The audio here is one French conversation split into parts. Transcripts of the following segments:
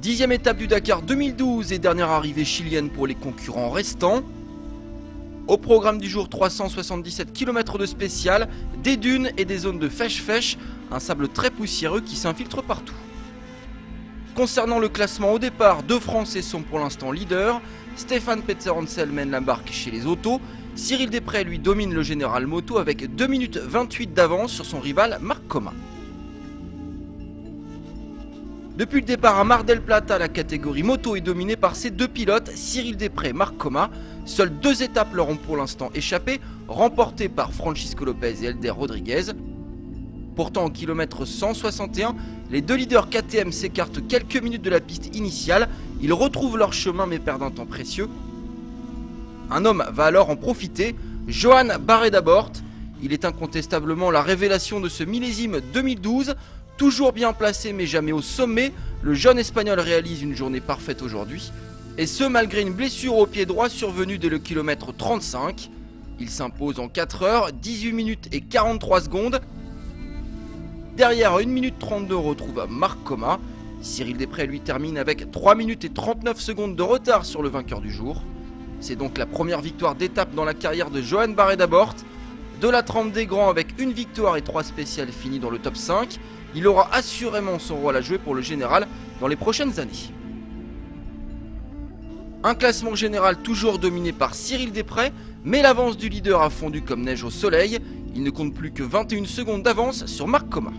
10e étape du Dakar 2012 et dernière arrivée chilienne pour les concurrents restants. Au programme du jour, 377 km de spécial, des dunes et des zones de fèche-fèche, un sable très poussiéreux qui s'infiltre partout. Concernant le classement au départ, deux Français sont pour l'instant leaders. Stéphane Peterhansel mène la barque chez les autos. Cyril Després lui domine le général moto avec 2 minutes 28 d'avance sur son rival Marc Coma. Depuis le départ à Mar del Plata, la catégorie moto est dominée par ces deux pilotes, Cyril Després et Marc Coma. Seules 2 étapes leur ont pour l'instant échappé, remportées par Francisco Lopez et Helder Rodriguez. Pourtant, au kilomètre 161, les deux leaders KTM s'écartent quelques minutes de la piste initiale. Ils retrouvent leur chemin mais perdent un temps précieux. Un homme va alors en profiter, Joan Barreda-Bort. Il est incontestablement la révélation de ce millésime 2012. Toujours bien placé mais jamais au sommet, le jeune espagnol réalise une journée parfaite aujourd'hui. Et ce malgré une blessure au pied droit survenue dès le kilomètre 35. Il s'impose en 4 heures, 18 minutes et 43 secondes. Derrière 1 minute 32 on retrouve Marc Coma. Cyril Després lui termine avec 3 minutes et 39 secondes de retard sur le vainqueur du jour. C'est donc la première victoire d'étape dans la carrière de Joan Barreda-Bort. De la trempe des grands avec une victoire et 3 spéciales finies dans le top 5. Il aura assurément son rôle à jouer pour le général dans les prochaines années. Un classement général toujours dominé par Cyril Després, mais l'avance du leader a fondu comme neige au soleil. Il ne compte plus que 21 secondes d'avance sur Marc Coma.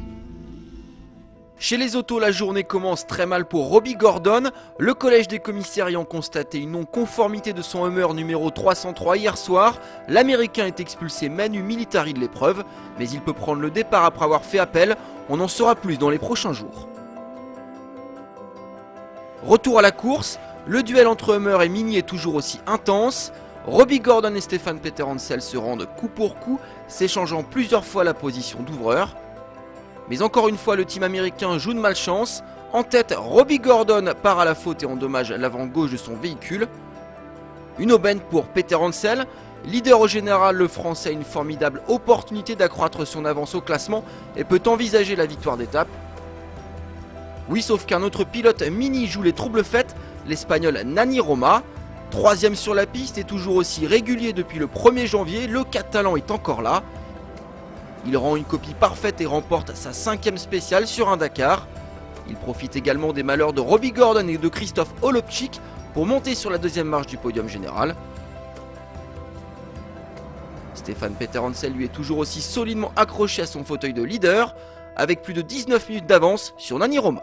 Chez les autos, la journée commence très mal pour Robbie Gordon. Le collège des commissaires ayant constaté une non-conformité de son Hummer numéro 303 hier soir, l'Américain est expulsé manu militari de l'épreuve, mais il peut prendre le départ après avoir fait appel. On en saura plus dans les prochains jours. Retour à la course, le duel entre Hummer et Mini est toujours aussi intense. Robbie Gordon et Stéphane Peterhansel se rendent coup pour coup, s'échangeant plusieurs fois la position d'ouvreur. Mais encore une fois, le team américain joue de malchance. En tête, Robbie Gordon part à la faute et endommage l'avant gauche de son véhicule. Une aubaine pour Peterhansel. Leader au général, le Français a une formidable opportunité d'accroître son avance au classement et peut envisager la victoire d'étape. Oui, sauf qu'un autre pilote Mini joue les troubles faites, l'Espagnol Nani Roma. 3ème sur la piste et toujours aussi régulier depuis le 1er janvier, le Catalan est encore là. Il rend une copie parfaite et remporte sa 5ème spéciale sur un Dakar. Il profite également des malheurs de Robbie Gordon et de Christophe Olopchik pour monter sur la 2ème marche du podium général. Stéphane Peterhansel lui est toujours aussi solidement accroché à son fauteuil de leader, avec plus de 19 minutes d'avance sur Nani Roma.